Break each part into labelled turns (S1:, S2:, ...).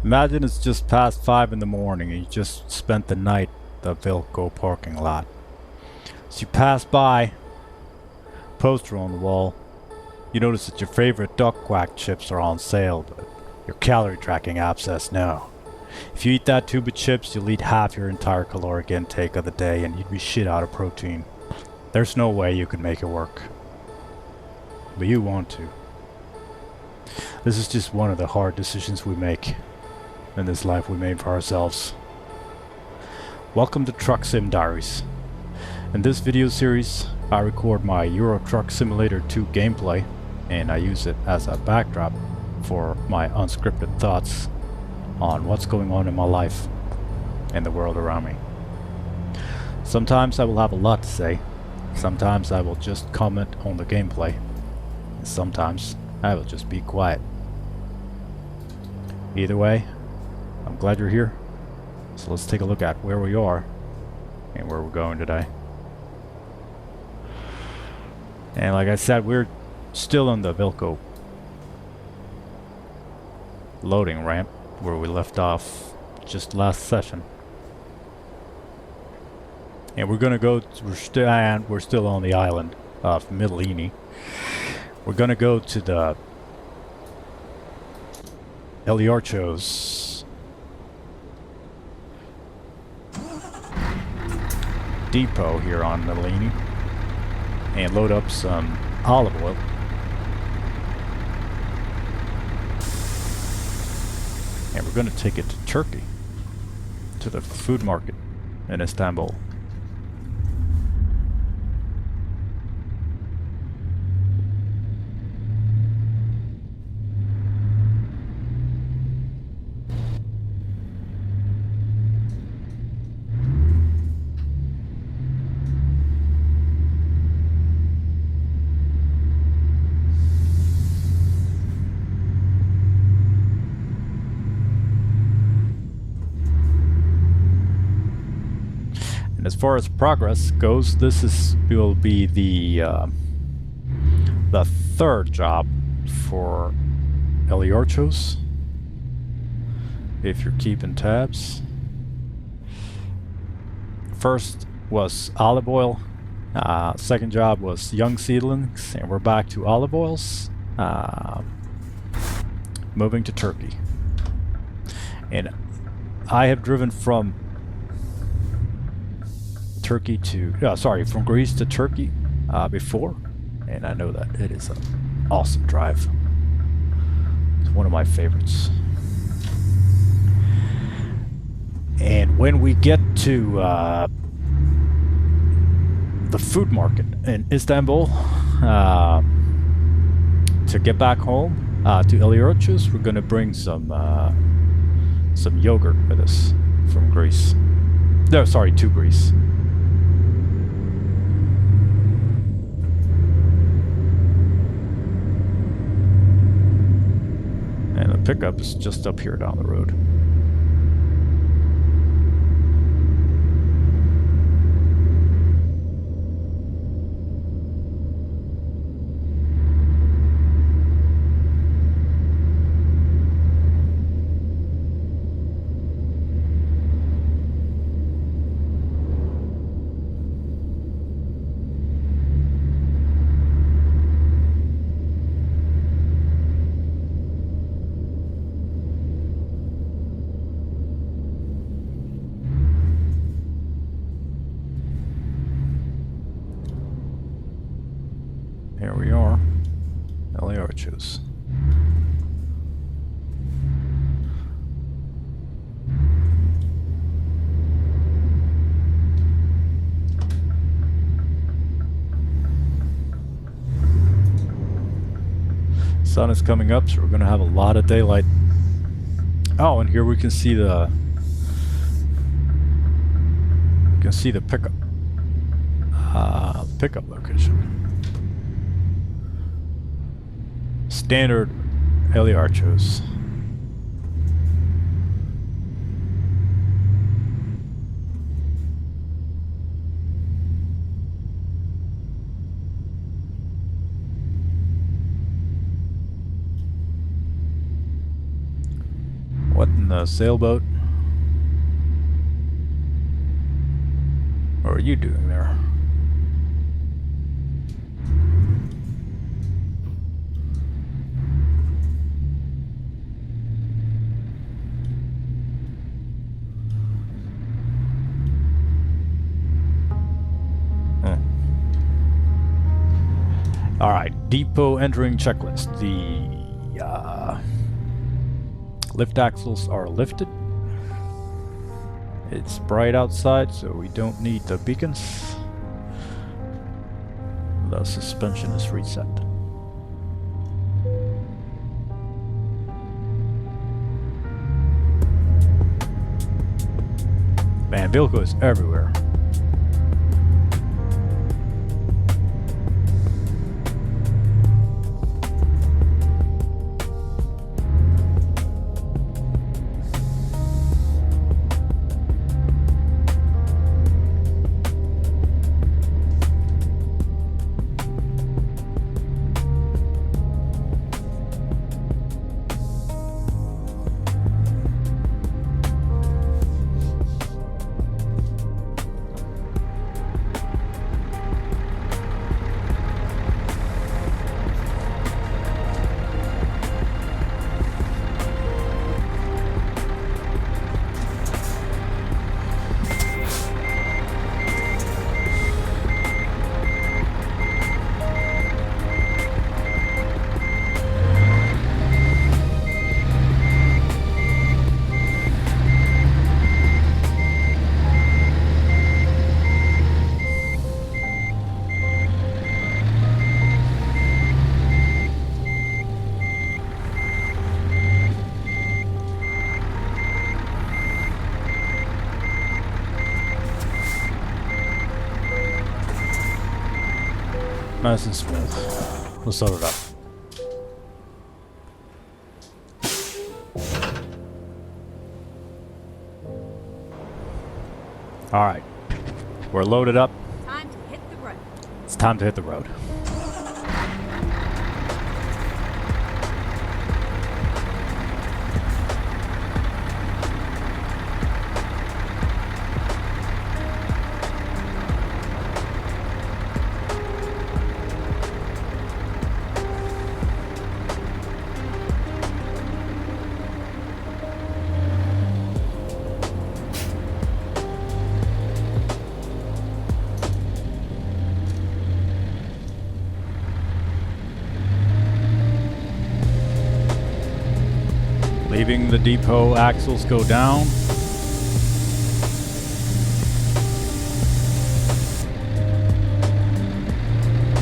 S1: Imagine it's just past 5 in the morning and you just spent the night at the Vilco parking lot. As you pass by, poster on the wall, you notice that your favorite duck quack chips are on sale, but your calorie tracking app says no. If you eat that tube of chips, you'll eat half your entire caloric intake of the day and you'd be shit out of protein. There's no way you can make it work. But you want to. This is just one of the hard decisions we make in this life we made for ourselves. Welcome to Truck Sim Diaries. In this video series, I record my Euro Truck Simulator 2 gameplay, and I use it as a backdrop for my unscripted thoughts on what's going on in my life and the world around me. Sometimes I will have a lot to say, sometimes I will just comment on the gameplay, and sometimes I will just be quiet. Either way, I'm glad you're here, so let's take a look at where we are and where we're going today. And like I said, we're still on the Vilco loading ramp where we left off just last session. And we're gonna go we're still on the island of Mitilini. We're gonna go to the Eliarchos depot here on Mitilini and load up some olive oil. And we're going to take it to Turkey, to the food market in Istanbul. As far as progress goes, will be the third job for Eliarchos, if you're keeping tabs. First was olive oil, second job was young seedlings, and we're back to olive oils, moving to Turkey. And I have driven from from Greece to Turkey before, and I know that it is an awesome drive. It's one of my favorites. And when we get to the food market in Istanbul, to get back home to Eliarchos, we're gonna bring some yogurt with us from Greece. No, sorry, to Greece. And the pickup is just up here down the road. Here we are, Eliarchos. Sun is coming up, so we're going to have a lot of daylight. Oh, and here we can see the pickup location. Standard Eliarchos. What in the sailboat? What are you doing there? Alright, depot entering checklist. The lift axles are lifted. It's bright outside, so we don't need the beacons. The suspension is reset. Man, Vilco is everywhere. Nice and smooth. Let's load it up. Alright. We're loaded up.
S2: Time to hit the road.
S1: It's time to hit the road. Leaving the depot axles go down.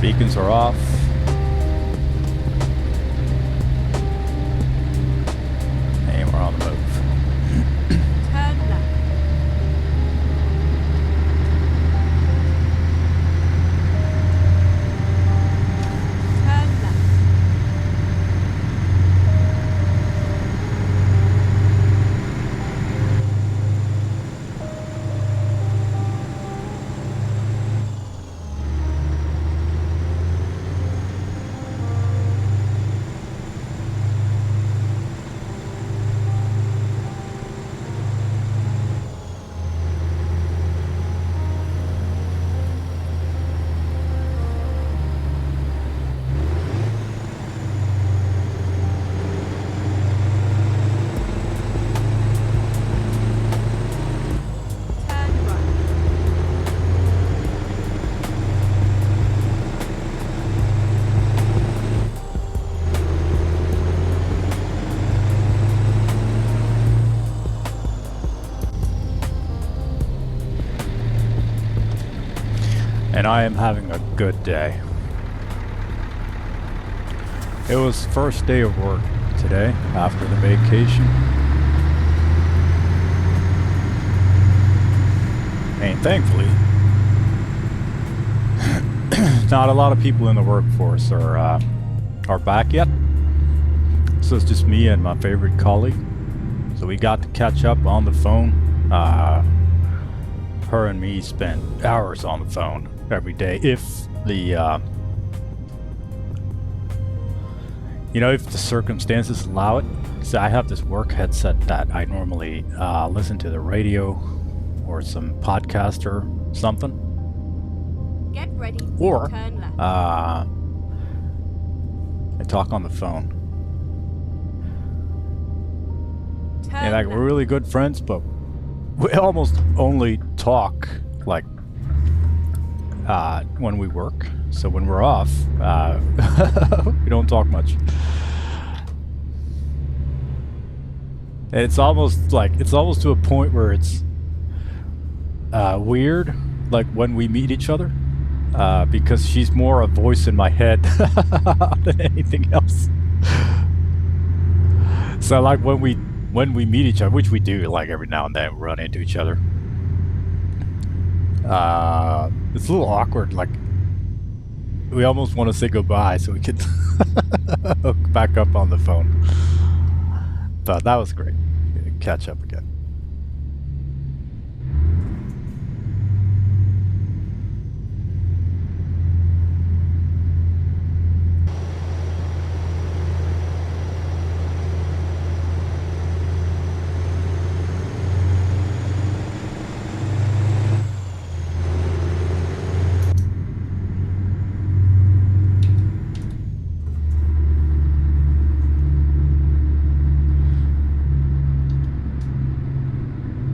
S1: Beacons are off. And we're on the move.
S2: Turn left. Turn left.
S1: And I am having a good day. It was first day of work today after the vacation. And thankfully, not a lot of people in the workforce are back yet. So it's just me and my favorite colleague. So we got to catch up on the phone. Her and me spent hours on the phone every day if the if the circumstances allow it. So I have this work headset that I normally listen to the radio or some podcast or something.
S2: Get ready.
S1: Or
S2: Turn left.
S1: I talk on the phone.
S2: Turn
S1: And like
S2: left.
S1: we're really good friends, but we almost only talk like when we work. So when we're off, we don't talk much. And it's almost to a point where it's weird, like when we meet each other, because she's more a voice in my head than anything else. So like when we meet each other, which we do like every now and then, we run into each other. It's a little awkward. Like we almost want to say goodbye so we could hook back up on the phone. But that was great. Catch up again.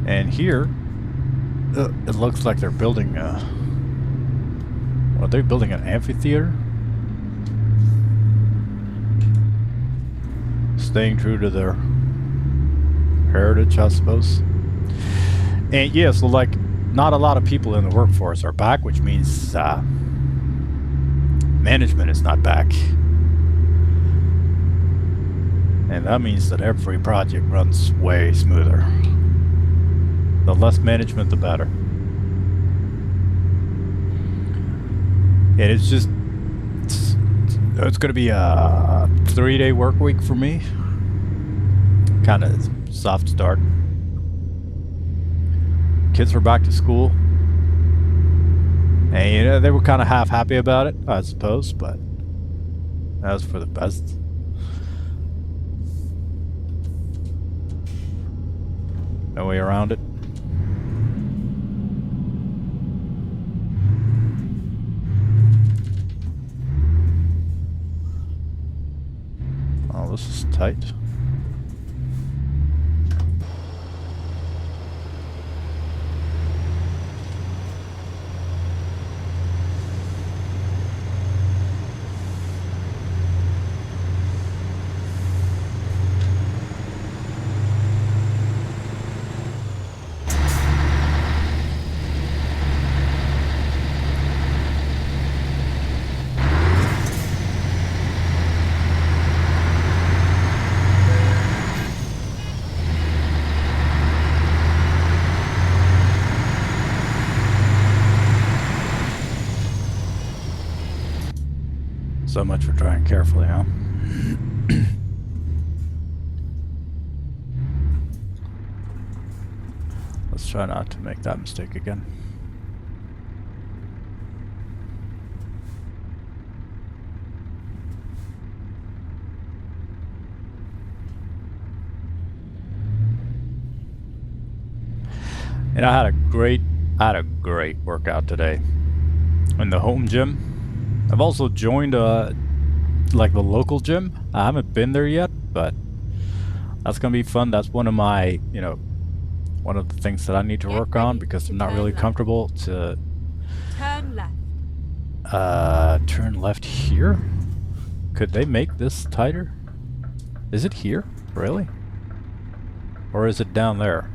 S1: And here, it looks like they're building are they building an amphitheater? Staying true to their heritage, I suppose. And yeah, so like, not a lot of people in the workforce are back, which means management is not back. And that means that every project runs way smoother. The less management, the better. And it's just, it's going to be a 3-day work week for me. Kind of soft start. Kids were back to school. And you know, they were kind of half happy about it, I suppose, but that was for the best. No way around it. Oh, this is tight. So much for trying carefully, huh? Let's try not to make that mistake again. And I had a great workout today in the home gym. I've also joined like the local gym. I haven't been there yet, but that's gonna be fun. That's one of my, you know, one of the things that I need to work on because I'm not really comfortable to
S2: Turn left.
S1: turn left here. Could they make this tighter? Is it here? Really? Or is it down there?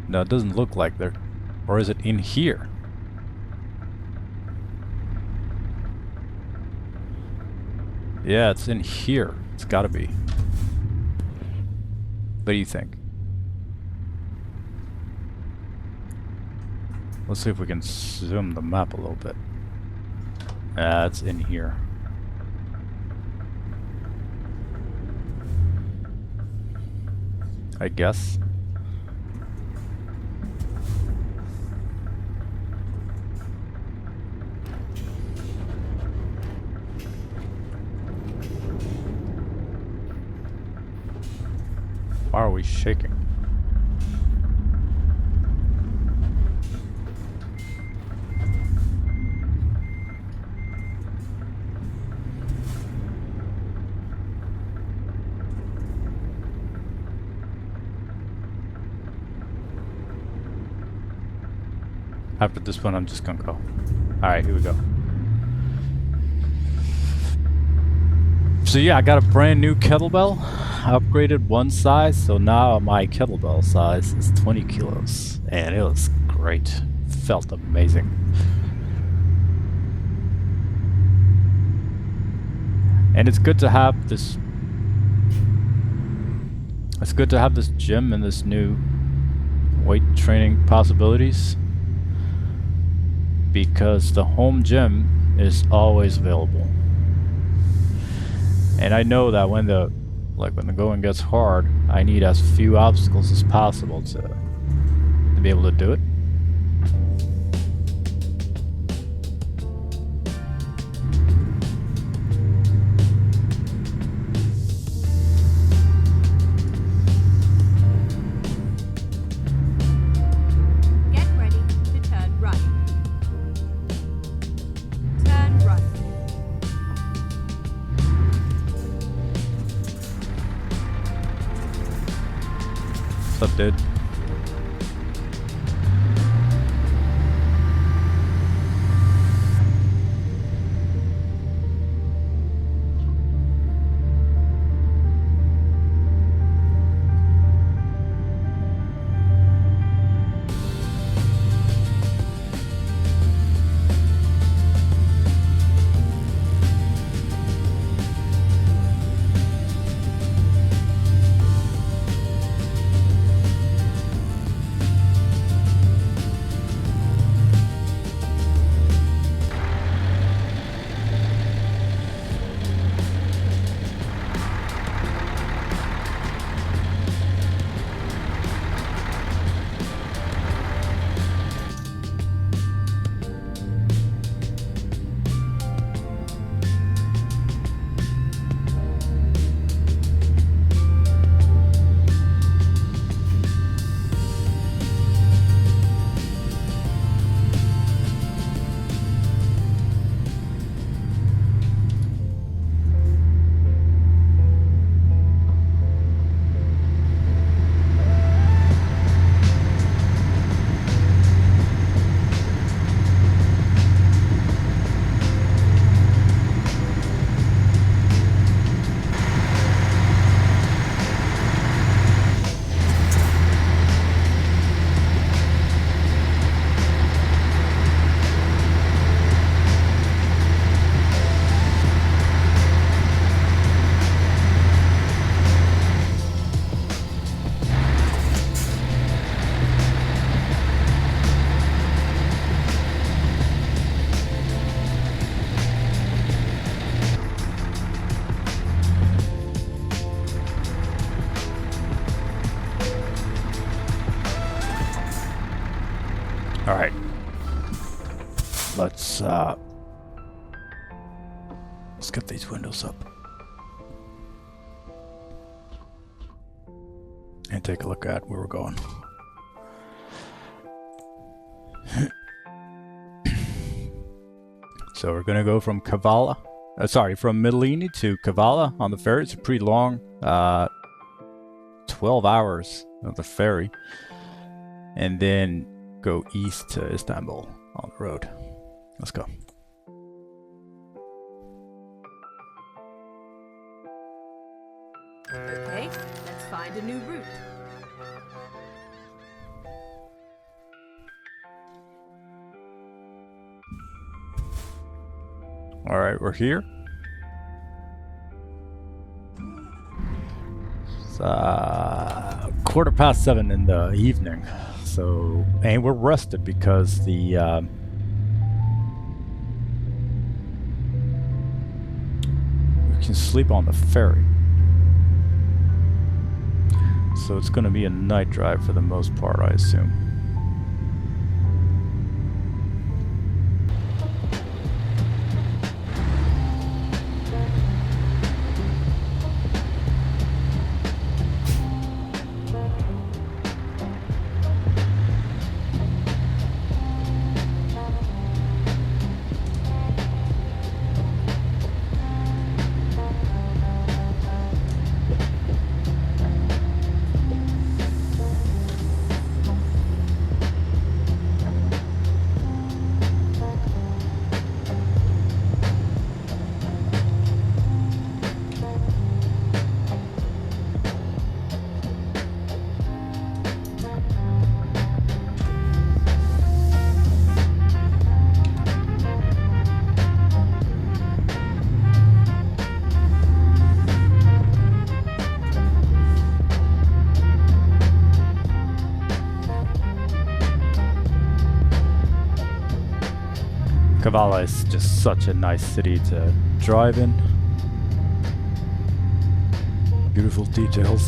S1: No, it doesn't look like there. Or is it in here? Yeah, it's in here. It's gotta be. What do you think? Let's see if we can zoom the map a little bit. It's in here. I guess. Why are we shaking? After this one, I'm just gonna go. Alright, here we go. So yeah, I got a brand new kettlebell. I upgraded one size, so now my kettlebell size is 20 kilos. And it was great. Felt amazing. And it's good to have this... It's good to have this gym and this new weight training possibilities. Because the home gym is always available. And I know that when the going gets hard, I need as few obstacles as possible to be able to do it.
S2: Get ready to turn right. Turn right.
S1: What's up, dude? Alright. Let's get these windows up. And take a look at where we're going. So we're gonna go from Kavala, from Mitilini to Kavala on the ferry. It's a pretty long, 12 hours of the ferry. And then go east to Istanbul on the road. Let's go.
S2: Okay, let's find a new route.
S1: Alright, we're here. It's 7:15 in the evening. So, and we're rested because the we can sleep on the ferry. So it's going to be a night drive for the most part, I assume. Kavala is just such a nice city to drive in. Beautiful details.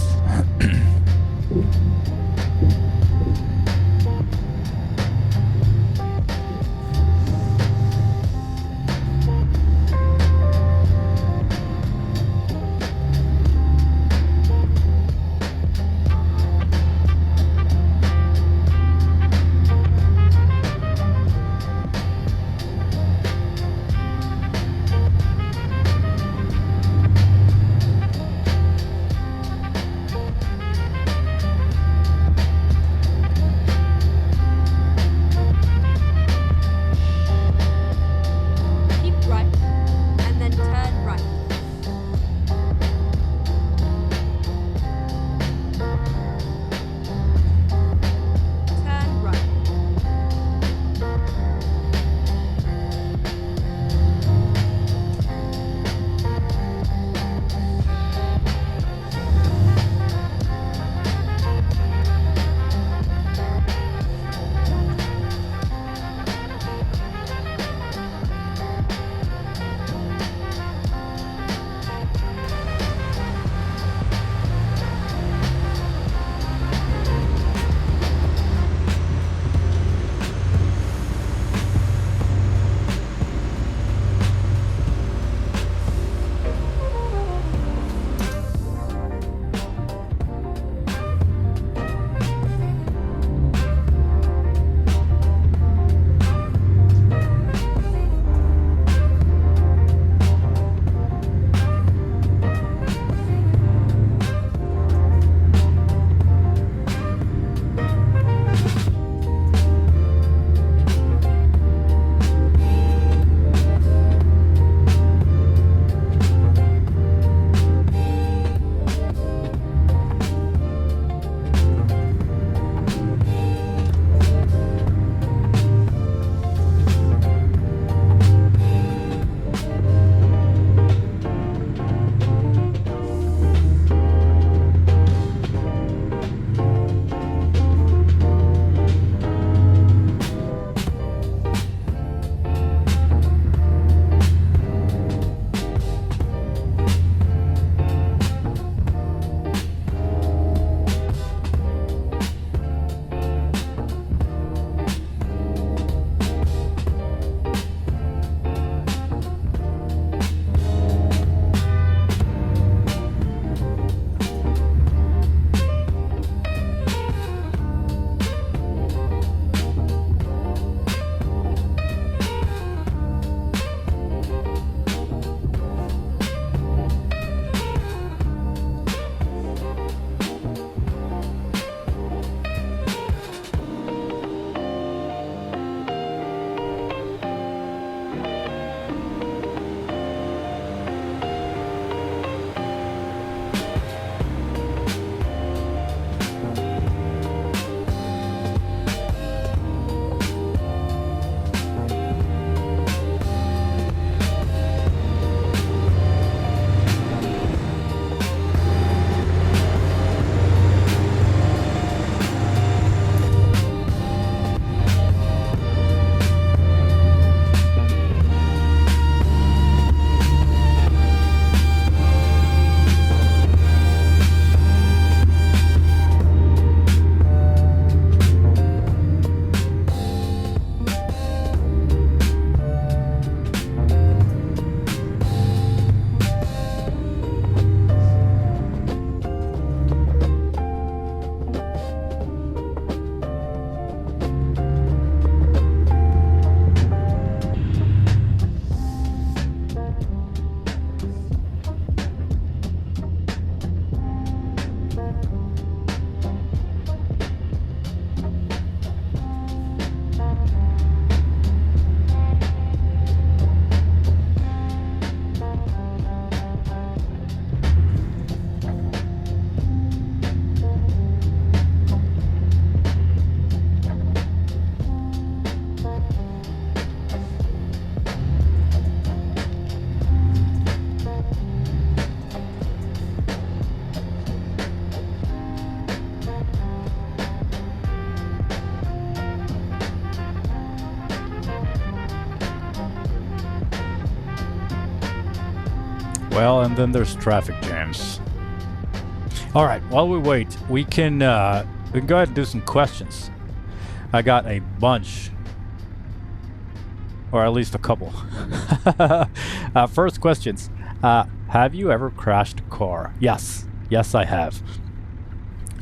S1: Well, and then there's traffic jams. All right, while we wait, we can go ahead and do some questions. I got a bunch, or at least a couple. First questions. Have you ever crashed a car? Yes, I have.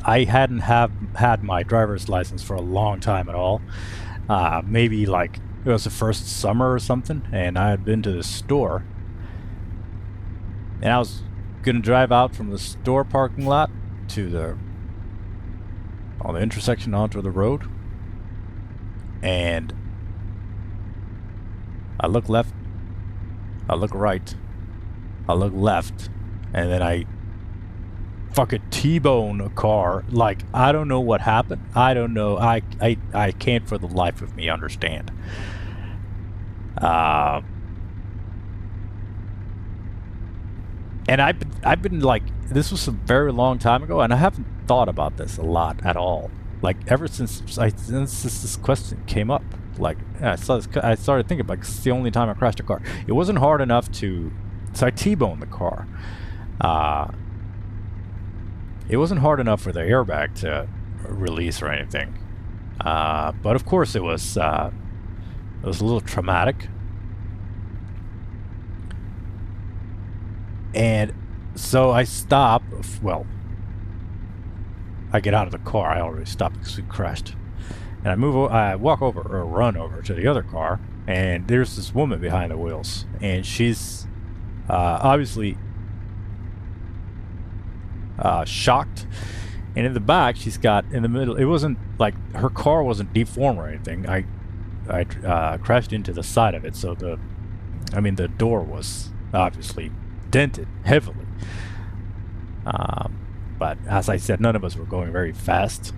S1: I hadn't had my driver's license for a long time at all. Maybe like it was the first summer or something, and I had been to the store, and I was gonna drive out from the store parking lot to the intersection onto the road, and I look left, I look right, I look left, and then I fucking T-bone a car. Like, I don't know what happened. I don't know. I can't for the life of me understand. And I've been like, this was a very long time ago, and I haven't thought about this a lot at all. Like, ever since this question came up, like, I started thinking, like, it's the only time I crashed a car. It wasn't hard enough to, so I T-boned the car. It wasn't hard enough for the airbag to release or anything. But of course it was a little traumatic. And so I stop, well, I get out of the car. I already stopped because we crashed. And I walk over, or run over to the other car, and there's this woman behind the wheels. And she's obviously shocked. And in the back, she's got, in the middle, it wasn't like, her car wasn't deformed or anything. I crashed into the side of it, so the door was obviously dented heavily. But as I said, none of us were going very fast.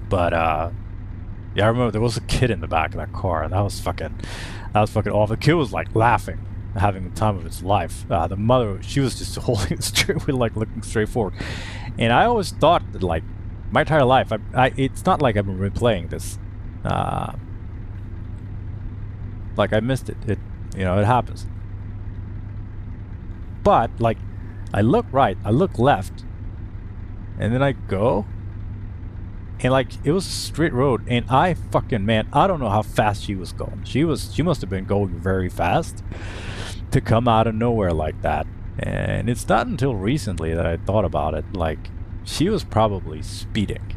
S1: But yeah, I remember there was a kid in the back of that car, and that was fucking awful. The kid was like laughing, having the time of its life. The mother, she was just holding it straight, with like looking straight forward. And I always thought that, like, my entire life, it's not like I've been replaying this. Like, I missed it. It happens. But like, I look right, I look left, and then I go, and like, it was a straight road, and I don't know how fast she was going. She must have been going very fast to come out of nowhere like that. And it's not until recently that I thought about it. Like, she was probably speeding.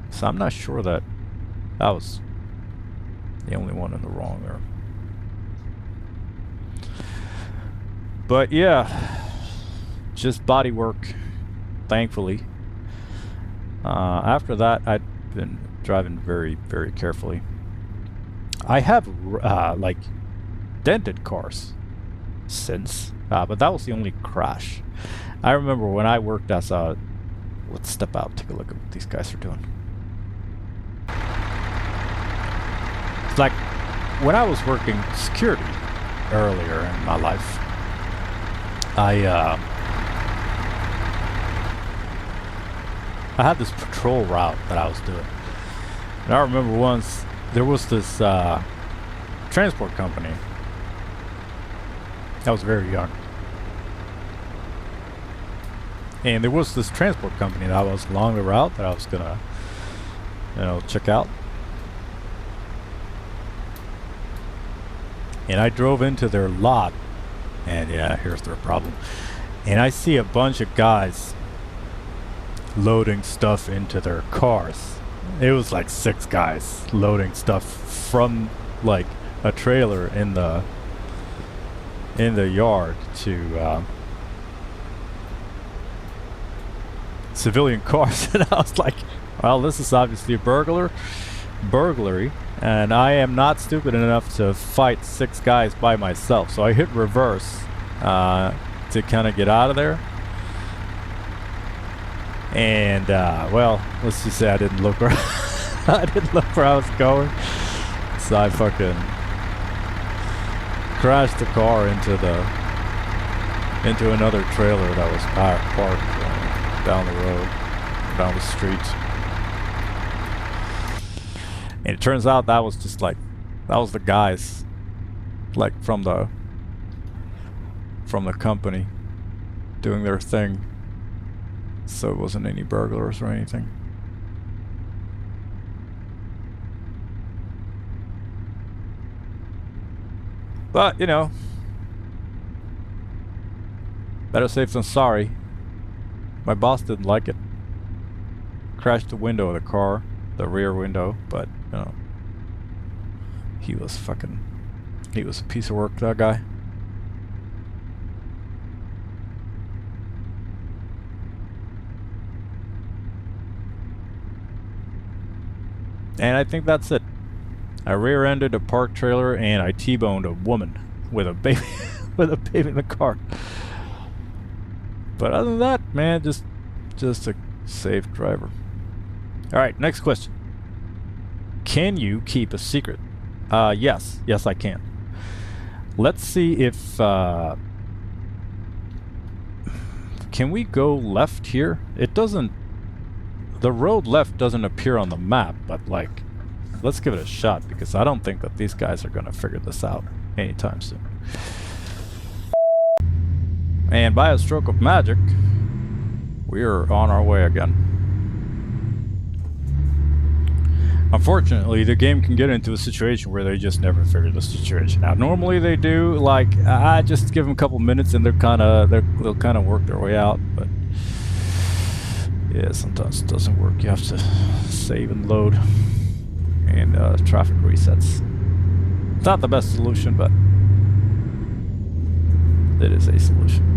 S1: So I'm not sure that I was the only one in the wrong there. But yeah, just body work, thankfully. After that, I'd been driving very, very carefully. I have like dented cars since, but that was the only crash. I remember when I worked as a, let's step out, take a look at what these guys are doing. It's like when I was working security earlier in my life, I had this patrol route that I was doing. And I remember once there was this transport company. I was very young. And there was this transport company that was along the route that I was gonna, check out. And I drove into their lot, and yeah, here's their problem. And I see a bunch of guys loading stuff into their cars. It was like 6 guys loading stuff from like a trailer in the yard to civilian cars. And I was like, well, this is obviously a burglary, and I am not stupid enough to fight 6 guys by myself. So I hit reverse to kind of get out of there. And well, let's just say I didn't look where I didn't look where I was going. So I fucking crashed the car into another trailer that was parked down the road, down the street. And it turns out that was just like That was the guys, like from the company, doing their thing. So it wasn't any burglars or anything. But, you know, better safe than sorry. My boss didn't like it. Crashed the window of the car, the rear window, but, you know, he was a piece of work, that guy. And I think that's it. I rear-ended a parked trailer and I T-boned a woman with a baby with a baby in the car. But other than that, man, just a safe driver. All right, next question. Can you keep a secret? Yes, I can. Let's see if can we go left here? It doesn't. The road left doesn't appear on the map, but like, let's give it a shot because I don't think that these guys are gonna figure this out anytime soon. And by a stroke of magic, we are on our way again. Unfortunately, the game can get into a situation where they just never figure the situation out. Normally they do, like, I just give them a couple minutes and they'll kind of work their way out, but yeah, sometimes it doesn't work. You have to save and load, and traffic resets. It's not the best solution, but it is a solution.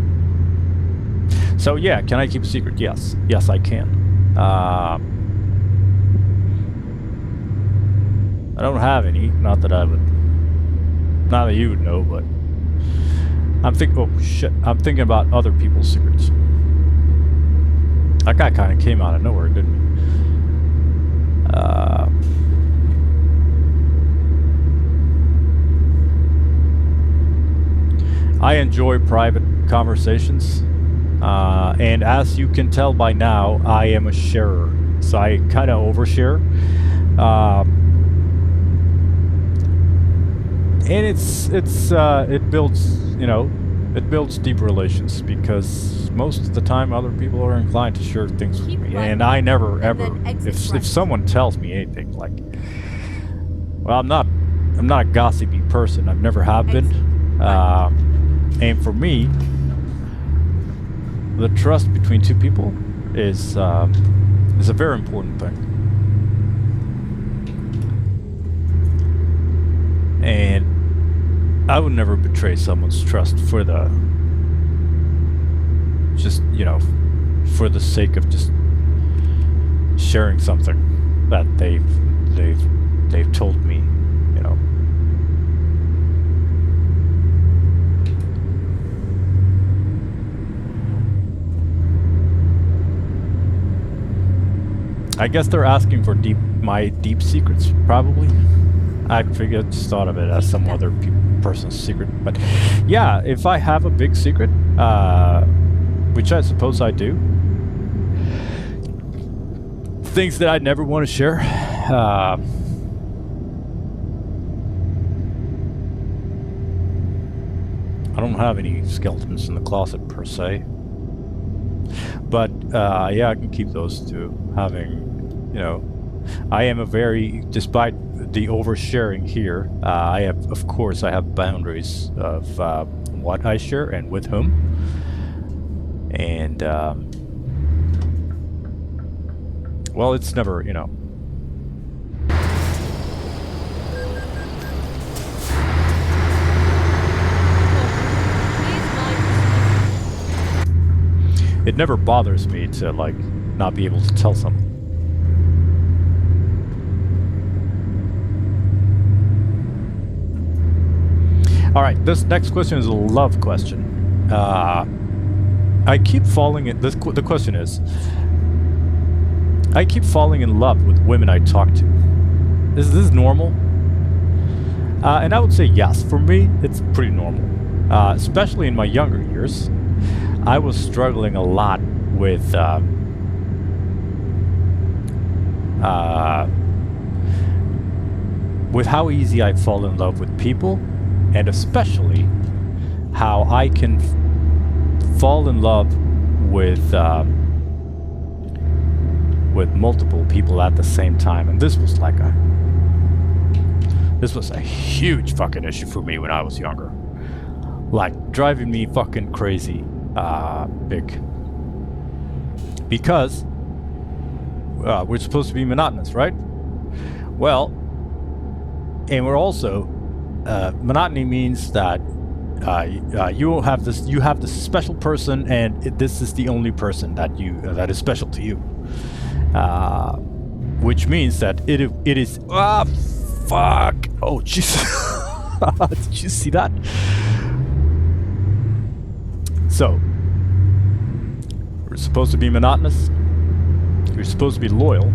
S1: So yeah, can I keep a secret? Yes, I can. I don't have any. Not that you would know, but I'm thinking about other people's secrets. That guy kind of came out of nowhere, didn't he? I enjoy private conversations, and as you can tell by now, I am a sharer, so I kind of overshare. And it builds, it builds deep relations because most of the time other people are inclined to share things with me, and I never ever, if someone tells me anything, like, well, I'm not a gossipy person. I've never have been, and for me, the trust between two people is a very important thing. And I would never betray someone's trust for the sake of just sharing something that they've told me, I guess they're asking for my deep secrets, probably. I just thought of it as some other person's secret. But yeah, if I have a big secret, which I suppose I do, things that I never want to share, I don't have any skeletons in the closet per se. But yeah, I can keep those too. I am despite the oversharing here, I have boundaries of what I share and with whom. And well, it's never, it never bothers me to not be able to tell something. All right, this next question is a love question. I keep falling in. The question is, I keep falling in love with women I talk to. Is this normal? And I would say yes. For me, it's pretty normal. Especially in my younger years, I was struggling a lot with with how easy I fall in love with people, and especially how I can fall in love with multiple people at the same time. And this was a huge fucking issue for me when I was younger. Like, driving me fucking crazy, big. Because we're supposed to be monotonous, right? Well, and we're also monotony means that you have this special person, and this is the only person that is special to you. Which means that it is fuck. Oh Jesus. Did you see that? So we're supposed to be monotonous. You're supposed to be loyal.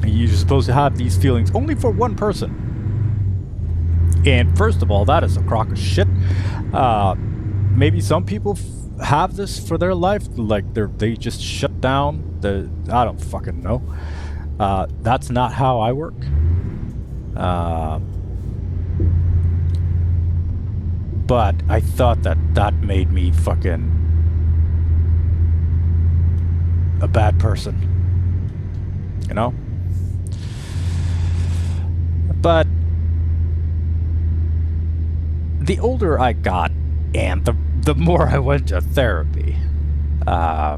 S1: And you're supposed to have these feelings only for one person. And first of all, that is a crock of shit. Maybe some people have this for their life, like they just shut down. I don't fucking know. That's not how I work. But I thought that made me fucking a bad person, you know? But the older I got, and the more I went to therapy, the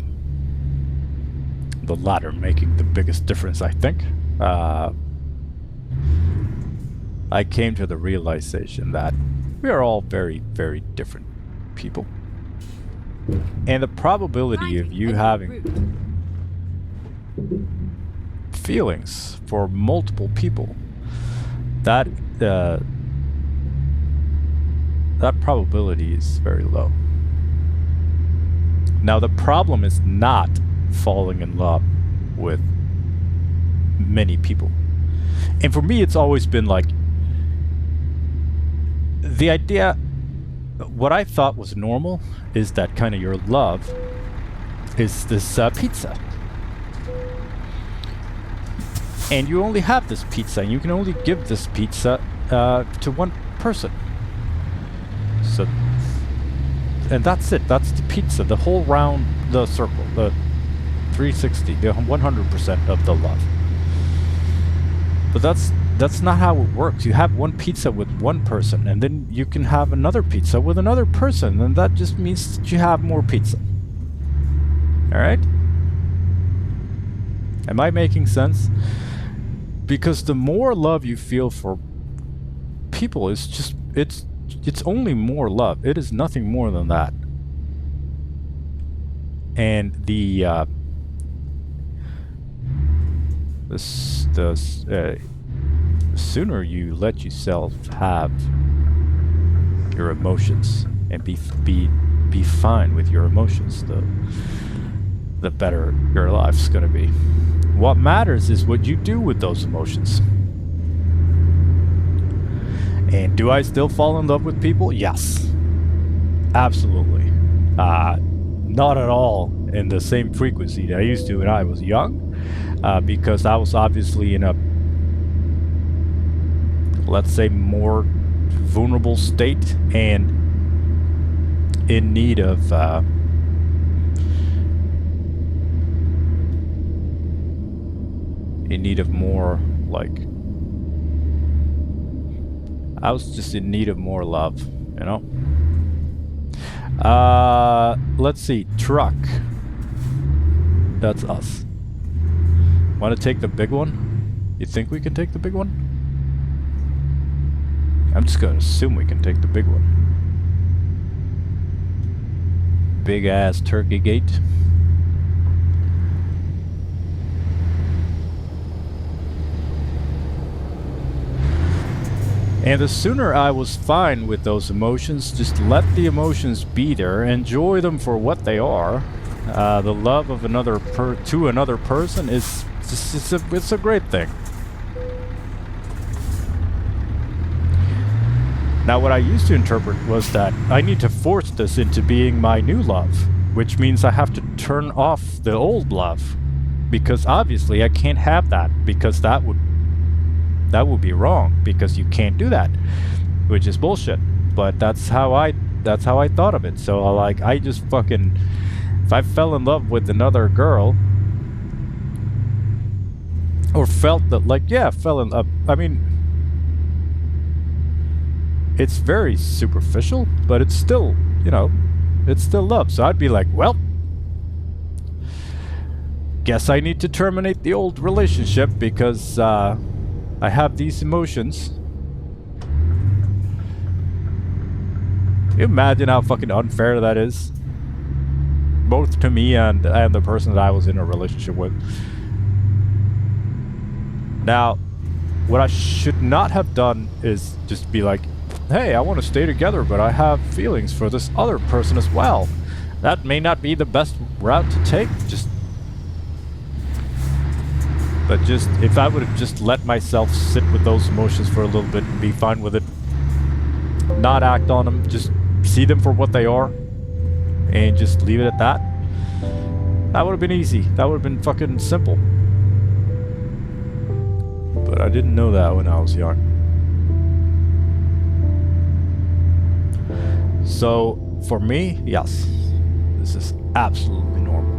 S1: latter making the biggest difference, I think. I came to the realization that we are all very, very different people. And the probability of you having feelings for multiple people, that probability is very low. Now, the problem is not falling in love with many people. And for me, it's always been like, the idea, what I thought was normal is that kind of your love is this pizza. And you only have this pizza, and you can only give this pizza to one person. So, and that's it. That's the pizza. The whole round, the circle, the 360, the 100% of the love. But that's not how it works. You have one pizza with one person, and then you can have another pizza with another person, and that just means that you have more pizza. All right? Am I making sense? Because the more love you feel for people, it's only more love. It is nothing more than that. And the sooner you let yourself have your emotions and be fine with your emotions, the better your life's gonna be. What matters is what you do with those emotions. And do I still fall in love with people? Yes. Absolutely. Not at all in the same frequency that I used to when I was young, because I was obviously in a, let's say, more vulnerable state and in need of more, like, I was just in need of more love, you know? Let's see, truck. That's us. Want to take the big one? You think we can take the big one? I'm just gonna assume we can take the big one. Big ass turkey gate. And the sooner I was fine with those emotions, just let the emotions be there, enjoy them for what they are. The love of another person is just, it's a great thing. Now, what I used to interpret was that I need to force this into being my new love, which means I have to turn off the old love, because obviously I can't have that, because that would That would be wrong because you can't do that, which is bullshit. But that's how I thought of it. So like I just fucking, if I fell in love with another girl, or felt that, like, yeah, fell in love. I mean, it's very superficial, but it's still, you know, it's still love. So I'd be like, well, guess I need to terminate the old relationship because I have these emotions. Can you imagine how fucking unfair that is? Both to me and the person that I was in a relationship with. Now, what I should not have done is just be like, hey, I want to stay together, but I have feelings for this other person as well. That may not be the best route to take. But if I would have just let myself sit with those emotions for a little bit and be fine with it, not act on them, just see them for what they are, and just leave it at that, that would have been easy. That would have been fucking simple. But I didn't know that when I was young. So, for me, yes, this is absolutely normal.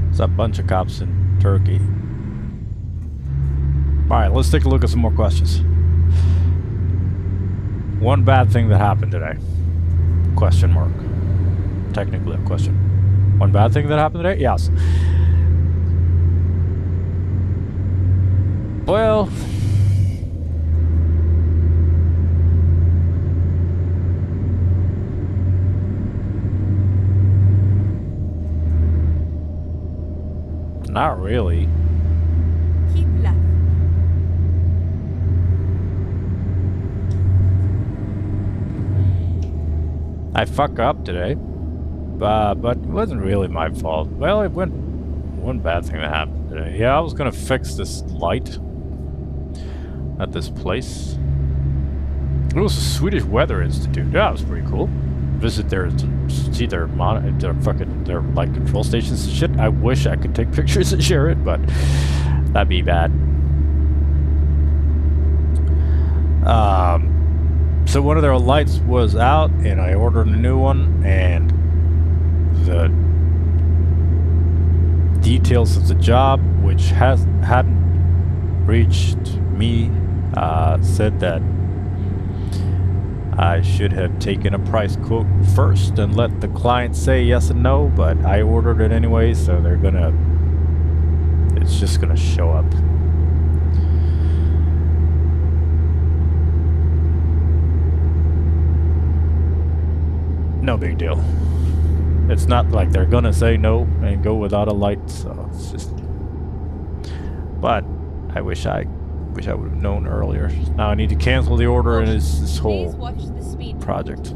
S1: There's a bunch of cops in Turkey. Alright, let's take a look at some more questions. One bad thing that happened today. Question mark. Technically a question. One bad thing that happened today? Yes. Well... not really.
S2: Keep left.
S1: I fuck up today. But it wasn't really my fault. Well, it went... one bad thing that happened today. Yeah, I was gonna fix this light at this place. It was a Swedish Weather Institute. Yeah, that was pretty cool. Visit their, see their their light control stations and shit. I wish I could take pictures and share it, but that'd be bad. So one of their lights was out, and I ordered a new one, and the details of the job, which hadn't reached me, said that I should have taken a price quote first and let the client say yes and no, but I ordered it anyway, so they're gonna... it's just gonna show up. No big deal. It's not like they're gonna say no and go without a light, so it's just... but I wish I would have known earlier. Now I need to cancel the order and this whole project.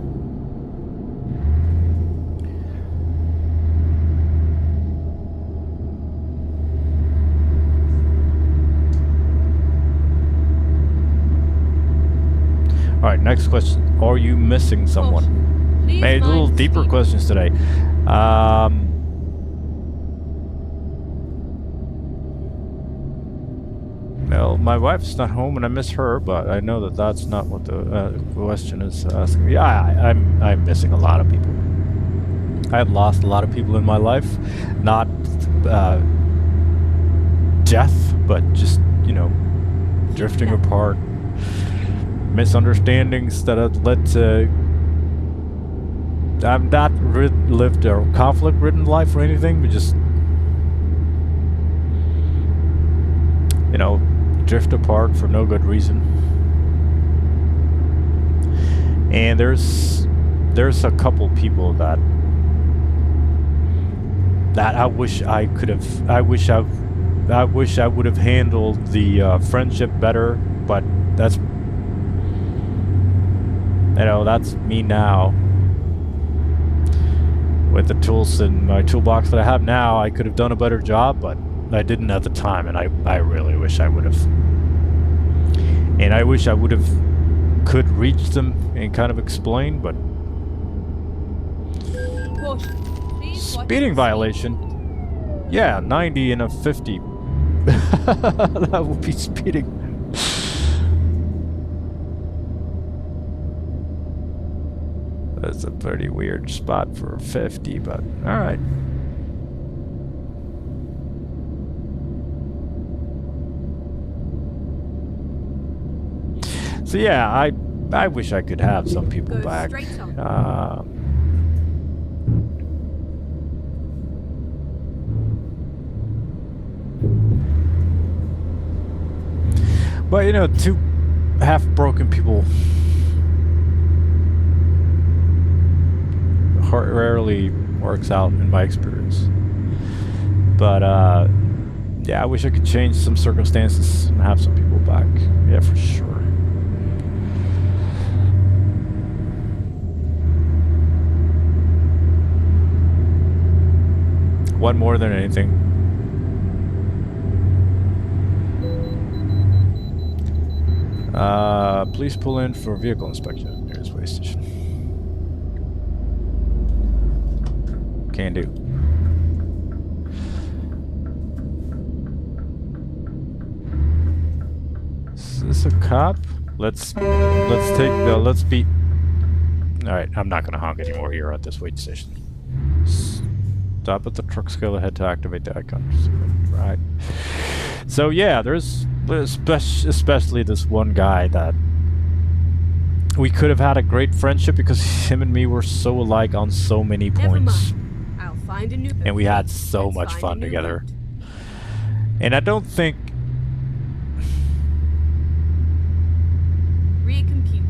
S1: Alright, next question. Are you missing someone? Made a little deeper questions today. Well, my wife's not home and I miss her, but I know that that's not what the question is asking me. I'm missing a lot of people. I've lost a lot of people in my life. Not death, but just, you know, drifting apart. Misunderstandings that have led to... I've not lived a conflict-ridden life or anything, but just... you know, drift apart for no good reason. And there's a couple people that I wish I could have... I wish I would have handled the friendship better, but that's... you know, that's me now. With the tools in my toolbox that I have now, I could have done a better job, but I didn't at the time, and I really wish I would have. And I wish I would have could reach them and kind of explain, but... speeding violation? Yeah, 90 and a 50. That would be speeding. That's a pretty weird spot for 50, but alright. So yeah, I wish I could have some people back. But you know, two half-broken people rarely works out in my experience. But yeah, I wish I could change some circumstances and have some people back. Yeah, for sure. One more than anything. Please pull in for vehicle inspection at the nearest way station. Can do. Is this a cop? Let's beat. All right, I'm not gonna honk anymore here at this wait station. Stop at the truck scale ahead to activate the icon. Right. So yeah, there's especially this one guy that we could have had a great friendship because him and me were so alike on so many points.
S2: I'll find a new
S1: And we had so much fun together. And I don't think...
S2: Recomputing.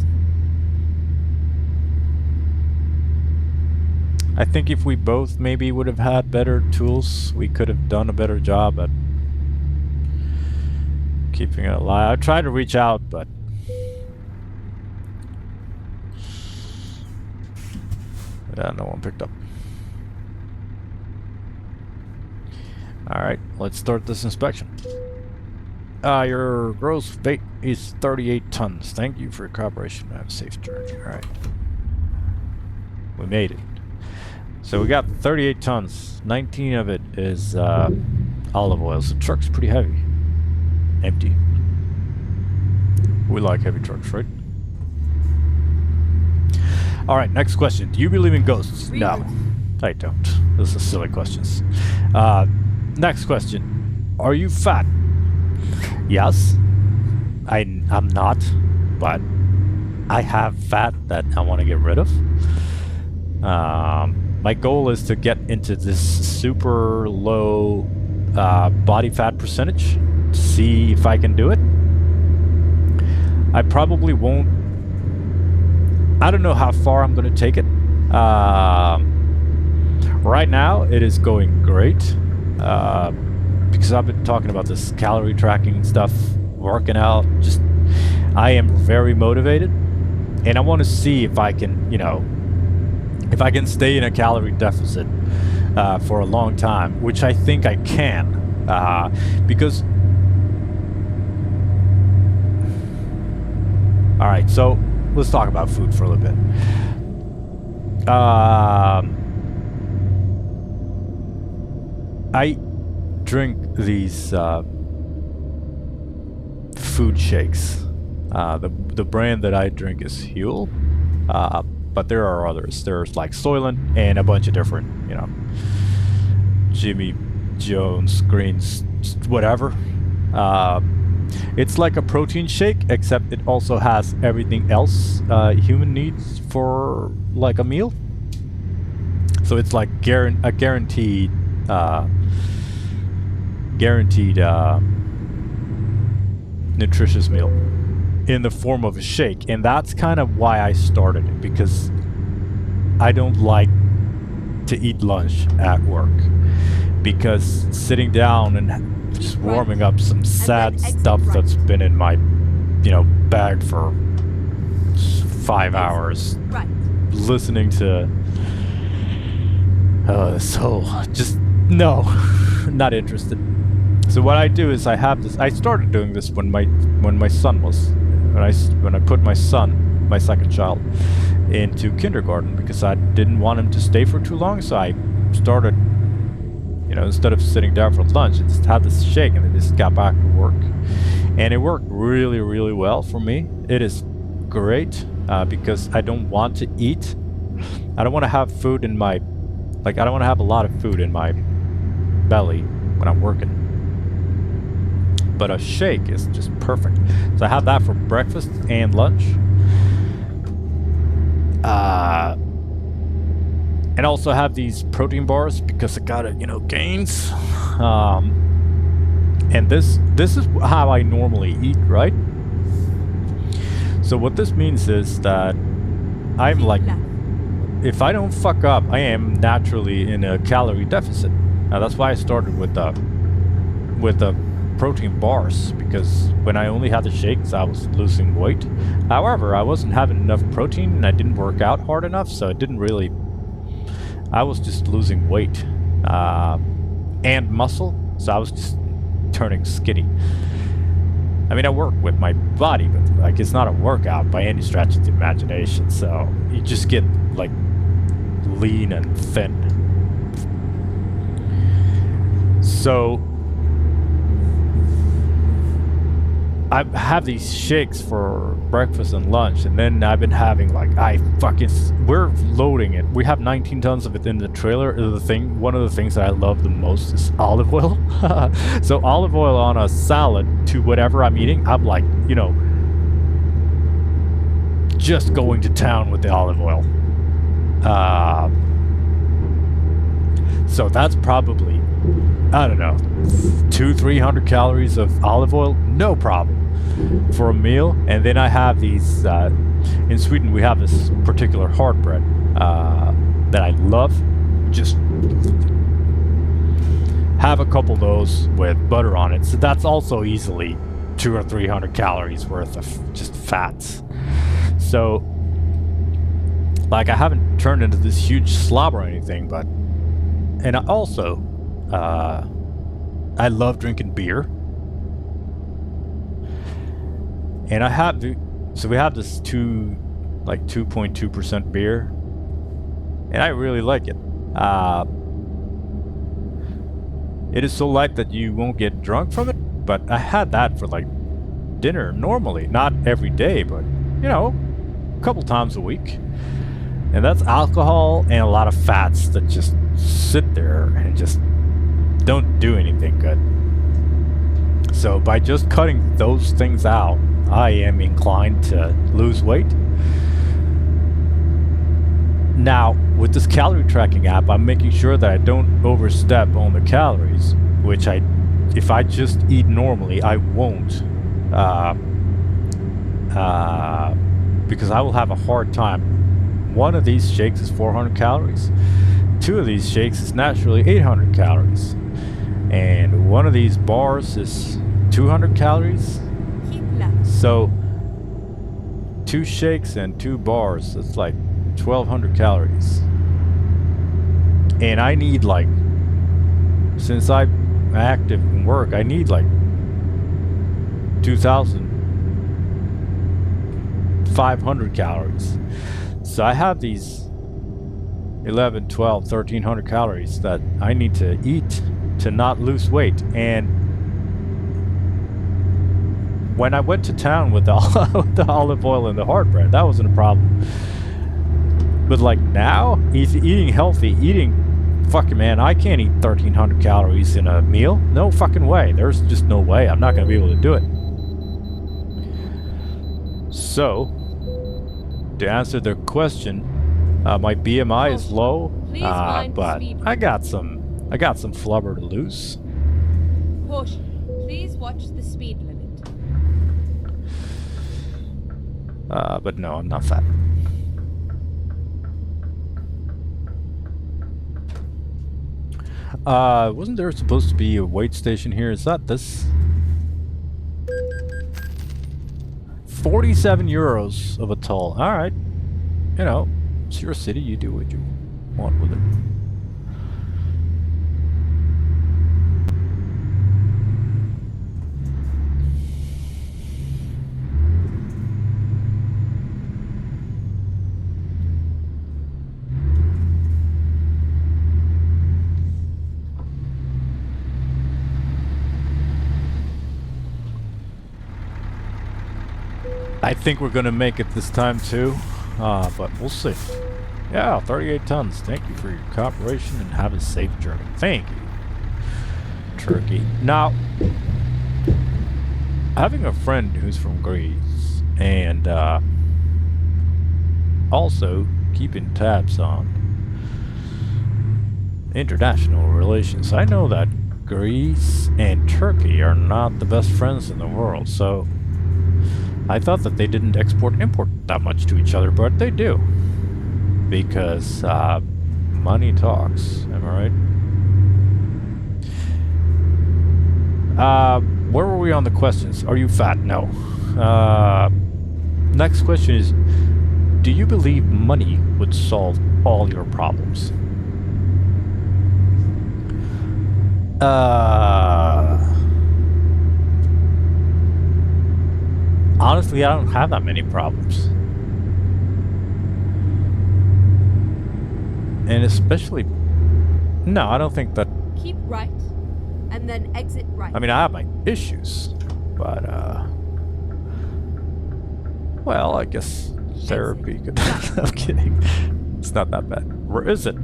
S1: I think if we both maybe would have had better tools, we could have done a better job at keeping it alive. I tried to reach out, but... yeah, no one picked up. Alright, let's start this inspection. Your gross weight is 38 tons. Thank you for your cooperation. Have a safe journey. Alright. We made it. So we got 38 tons. 19 of it is olive oil. So the truck's pretty heavy. Empty. We like heavy trucks, right? Alright, next question. Do you believe in ghosts? No, I don't. Those are silly questions. Next question. Are you fat? Yes. I'm not, but I have fat that I want to get rid of. My goal is to get into this super low body fat percentage to see if I can do it. I probably won't. I don't know how far I'm going to take it. Right now, it is going great. Because I've been talking about this calorie tracking stuff, working out. Just, I am very motivated. And I want to see if I can, you know, if I can stay in a calorie deficit for a long time, which I think I can. Because... Alright, so let's talk about food for a little bit. I drink these food shakes. The brand that I drink is Huel, but there are others. There's like Soylent and a bunch of different, you know, Jimmy Jones, Greens, whatever. It's like a protein shake, except it also has everything else human needs for like a meal. So it's like a guaranteed nutritious meal in the form of a shake. And that's kind of why I started it, because I don't like to eat lunch at work, because sitting down and just warming up some sad stuff that's been in my, you know, bag for 5 hours, listening to so just no, not interested. So what I do is I have this. I started doing this when my son was when I put my son, my second child, into kindergarten, because I didn't want him to stay for too long. So I started, you know, instead of sitting down for lunch, I just had this shake and then just got back to work, and it worked really, really well for me. It is great because I don't want to eat. I don't want to have food in my, like, I don't want to have a lot of food in my belly when I'm working. But a shake is just perfect. So I have that for breakfast and lunch. And also have these protein bars because I gotta, you know, gains. And this is how I normally eat, right? So what this means is that I'm like, if I don't fuck up, I am naturally in a calorie deficit. Now that's why I started with the protein bars, because when I only had the shakes, I was losing weight. However, I wasn't having enough protein and I didn't work out hard enough, so it didn't really. I was just losing weight and muscle, so I was just turning skinny. I mean, I work with my body, but like, it's not a workout by any stretch of the imagination. So you just get like lean and thin. So I have these shakes for breakfast and lunch, and then I've been having like we're loading it. We have 19 tons of it in the trailer. One of the things that I love the most is olive oil. So olive oil on a salad to whatever I'm eating, I'm like, just going to town with the olive oil. So that's probably, I don't know, 200-300 calories of olive oil, no problem for a meal. And then I have these, in Sweden we have this particular hard bread that I love. Just have a couple of those with butter on it. So that's also easily 200 or 300 calories worth of just fats. So, like, I haven't turned into this huge slob or anything, but... And I also, I love drinking beer. And I have... So we have this 2.2% beer. And I really like it. It is so light that you won't get drunk from it. But I had that for, like, dinner normally. Not every day, but, a couple times a week. And that's alcohol and a lot of fats that just sit there and just don't do anything good. So by just cutting those things out, I am inclined to lose weight. Now, with this calorie tracking app, I'm making sure that I don't overstep on the calories, which if I just eat normally, I won't. Because I will have a hard time. One of these shakes is 400 calories. Two of these shakes is naturally 800 calories. And one of these bars is 200 calories.
S2: Keep left.
S1: So 2 shakes and 2 bars, it's like 1,200 calories. And I need like, since I'm active in work, I need like 2,500 calories. So I have these 11, 12, 1,300 calories that I need to eat to not lose weight. And when I went to town with the, with the olive oil and the hard bread, that wasn't a problem. But like now, eating healthy, fucking man, I can't eat 1,300 calories in a meal. No fucking way. There's just no way. I'm not going to be able to do it. So, to answer the question, my BMI is low, but I got some flubber to lose.
S2: Caution. Please watch the speed limit.
S1: But no, I'm not fat. Wasn't there supposed to be a weight station here? Is that this? 47 euros of a toll. Alright. It's your city, you do what you want with it. I think we're gonna make it this time too, but we'll see. Yeah, 38 tons. Thank you for your cooperation and have a safe journey. Thank you, Turkey. Now, having a friend who's from Greece and also keeping tabs on international relations, I know that Greece and Turkey are not the best friends in the world, so I thought that they didn't export-import that much to each other, but they do. Because, money talks, am I right? Where were we on the questions? Are you fat? No. Next question is, do you believe money would solve all your problems? Honestly, I don't have that many problems. And especially... No, I don't think that...
S2: Keep right, and then exit right.
S1: I mean, I have my issues, but, Well, I guess therapy could. I'm kidding. It's not that bad. Where is it?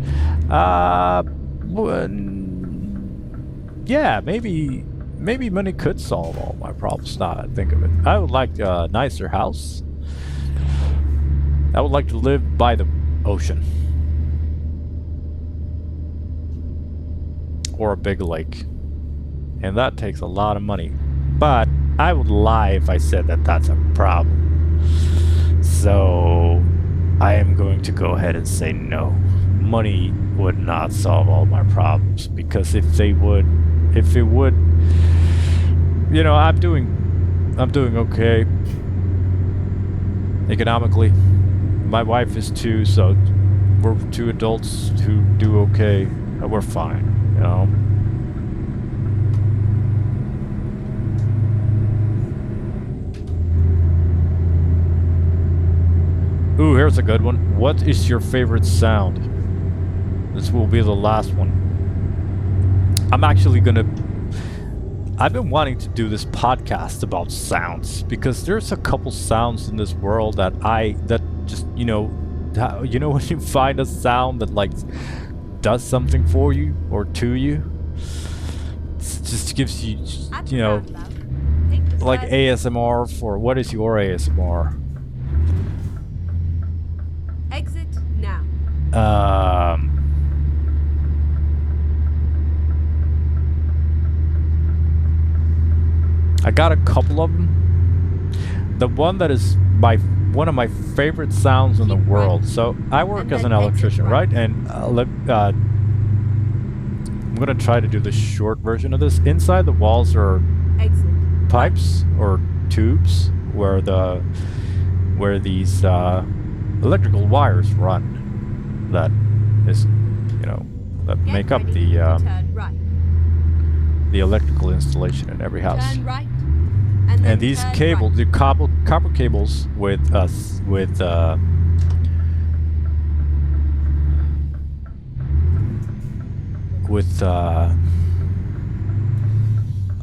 S1: Yeah, maybe money could solve all my problems. Now that I think of it, I would like a nicer house. I would like to live by the ocean or a big lake, and that takes a lot of money. But I would lie if I said that that's a problem. So I am going to go ahead and say no. Money would not solve all my problems, because if it would, you know, I'm doing okay economically. My wife is too, so we're two adults who do okay. We're fine, you know. Ooh, here's a good one. What is your favorite sound? This will be the last one. I'm actually gonna... I've been wanting to do this podcast about sounds, because there's a couple sounds in this world that just, you know when you find a sound that like does something for you or to you, it just gives you, you know, like ASMR for... What is your ASMR?
S2: Exit now.
S1: I got a couple of them. The one that is one of my favorite sounds in the world. So I work as an electrician, right? And I'm gonna try to do the short version of this. Inside the walls are pipes or tubes where these electrical wires run. That is, you know, that make up the electrical installation in every house.
S2: Turn right,
S1: and these cables, the copper cables with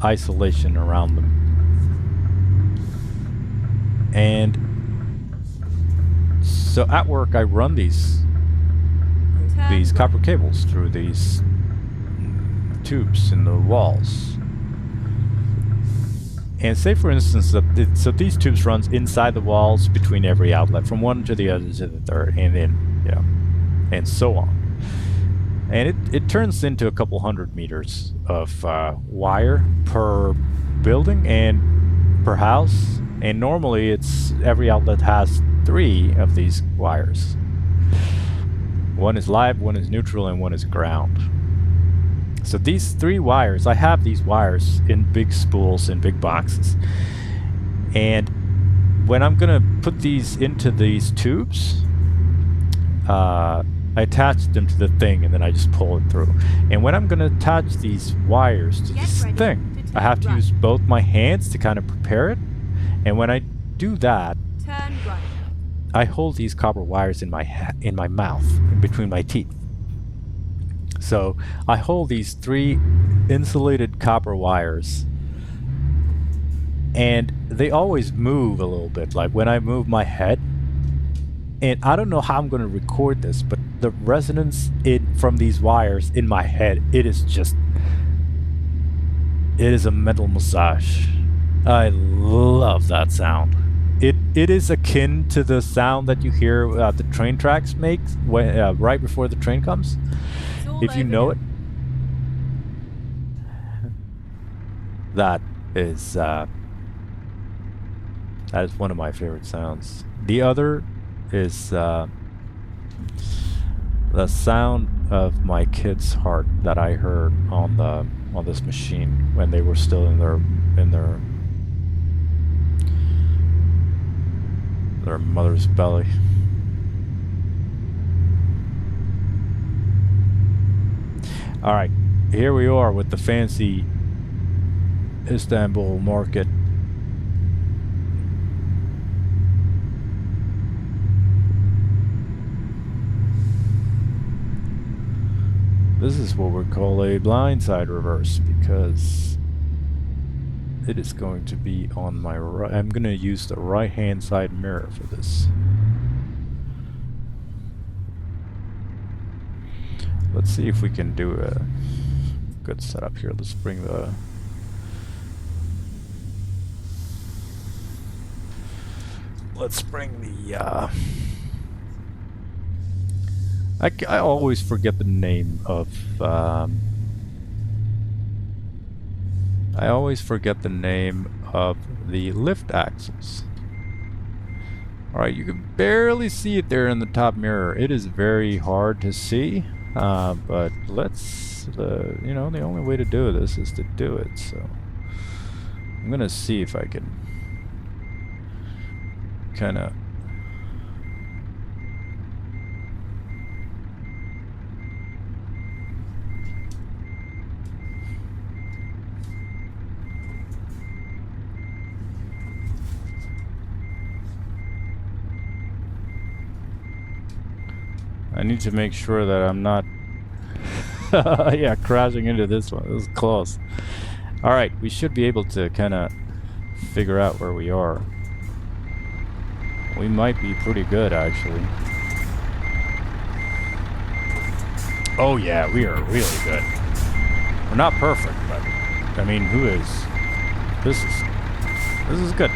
S1: isolation around them. And so at work I run these copper cables through these tubes in the walls. And say for instance that so these tubes runs inside the walls between every outlet, from one to the other to the third, and then, you know, and so on. And it turns into a couple hundred meters of wire per building and per house. And normally it's every outlet has 3 of these wires. One is live, one is neutral, and one is ground. So these 3 wires, I have these wires in big spools in big boxes. And when I'm gonna put these into these tubes, I attach them to the thing and then I just pull it through. And when I'm gonna attach these wires to this thing, I have to use both my hands to kind of prepare it. And when I do that,
S2: turn right.
S1: I hold these copper wires in my mouth, in between my teeth. So I hold these 3 insulated copper wires, and they always move a little bit, like when I move my head. And I don't know how I'm going to record this, but the resonance from these wires in my head, it is a mental massage. I love that sound. It is akin to the sound that you hear the train tracks make when, right before the train comes. If you know it. That is one of my favorite sounds. The other is the sound of my kid's heart that I heard on this machine when they were still in their mother's belly. All right, here we are with the fancy Istanbul market. This is what we call a blindside reverse, because it is going to be on my right. I'm going to use the right-hand side mirror for this. Let's see if we can do a good setup here. Let's bring the... Let's bring the... I always forget the name of... I always forget the name of the lift axles. Alright, you can barely see it there in the top mirror. It is very hard to see, but let's, you know, the only way to do this is to do it, so I'm gonna see if I can kind of I need to make sure that I'm not yeah, crashing into this one. This is close. Alright, we should be able to kind of figure out where we are. We might be pretty good, actually. Oh yeah, we are really good. We're not perfect, but I mean, who is? This is good.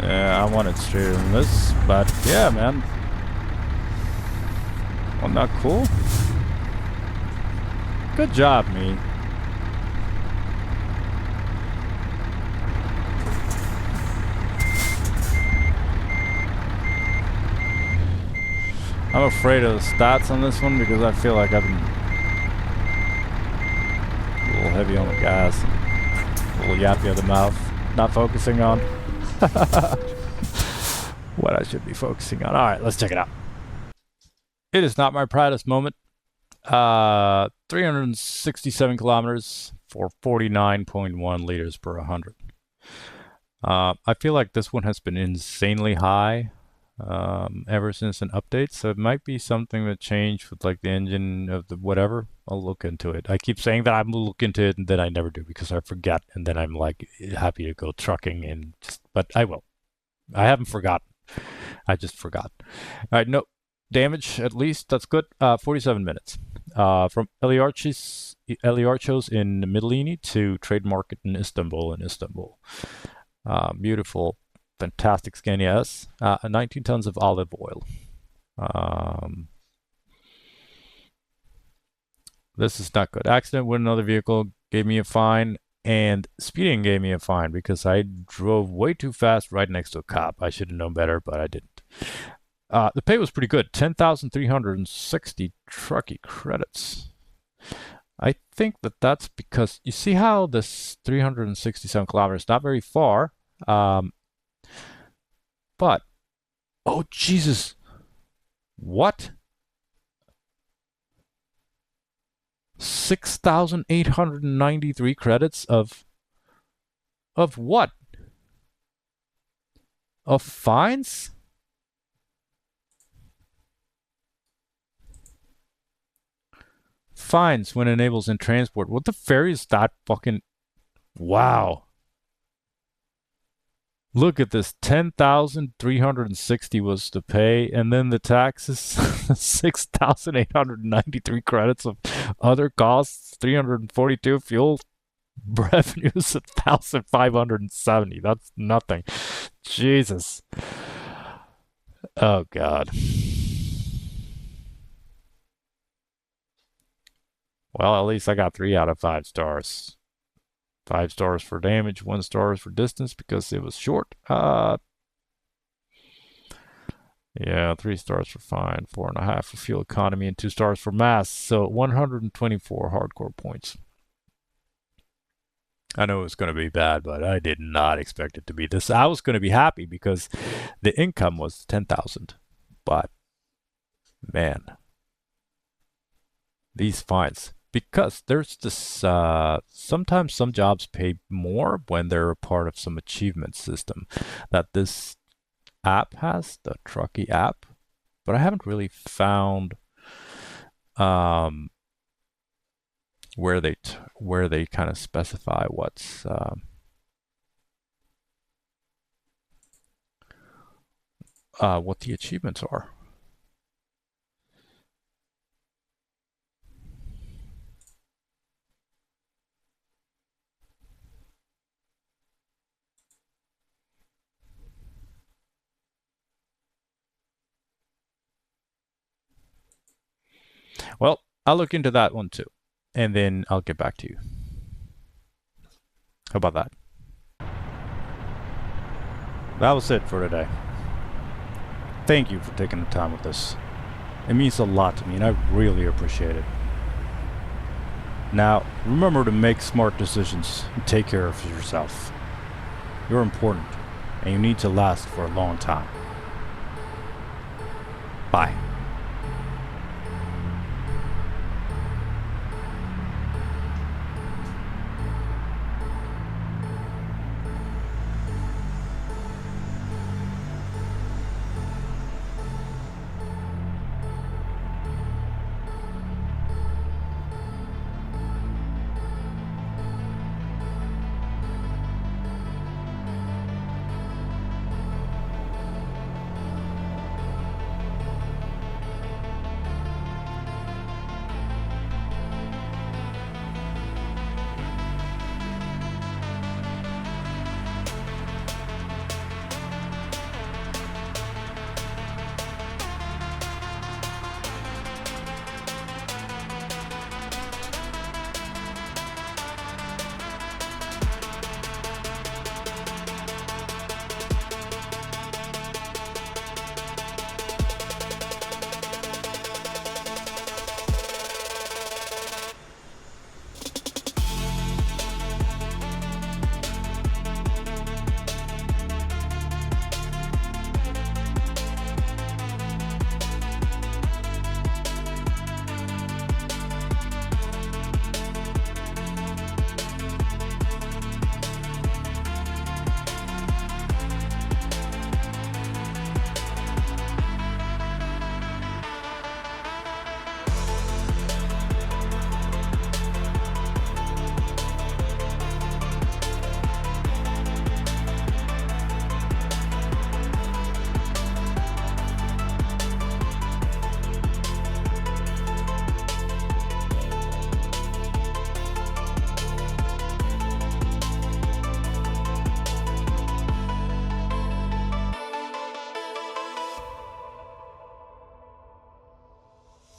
S1: Yeah, I wanted straighter than this, but yeah, man. Wasn't that cool? Good job, me. I'm afraid of the stats on this one because I feel like I've been a little heavy on the gas, a little yappy of the mouth, not focusing on what I should be focusing on. Alright, let's check it out. It is not my proudest moment. 367 kilometers for 49.1 liters per 100. I feel like this one has been insanely high ever since an update, so it might be something that changed with like the engine of the whatever. I'll look into it. I keep saying that I'm gonna look into it and then I never do because I forget, and then I'm like happy to go trucking and just, but I will. I haven't forgotten. I just forgot. All right, no damage at least. That's good. 47 minutes. From Eliarchos in Mitilini to Trade Market in Istanbul. Beautiful, fantastic Scania S. 19 tons of olive oil. This is not good. Accident with another vehicle gave me a fine, and speeding gave me a fine because I drove way too fast right next to a cop. I should have known better, but I didn't. The pay was pretty good. 10,360 trucky credits. I think that that's because you see how this 367 kilometers not very far, but oh Jesus, what? 6,893 credits of what? Of fines? Fines when enables in transport. What the ferry is that fucking... Wow. Look at this. 10,360 was to pay, and then the taxes 6,893 credits of other costs, 342 fuel revenues, 1,570. That's nothing. Jesus. Oh God. Well, at least I got 3 out of 5 stars. 5 stars for damage, 1 star for distance because it was short. Yeah, 3 stars for fine, 4.5 for fuel economy, and 2 stars for mass. So 124 hardcore points. I know it was going to be bad, but I did not expect it to be this. I was going to be happy because the income was 10,000, but man, these fines. because there's this, sometimes some jobs pay more when they're a part of some achievement system that this app has, the Truckee app, but I haven't really found um, where they kind of specify what the achievements are. Well, I'll look into that one too, and then I'll get back to you. How about that? That was it for today. Thank you for taking the time with us. It means a lot to me, and I really appreciate it. Now, remember to make smart decisions and take care of yourself. You're important, and you need to last for a long time. Bye.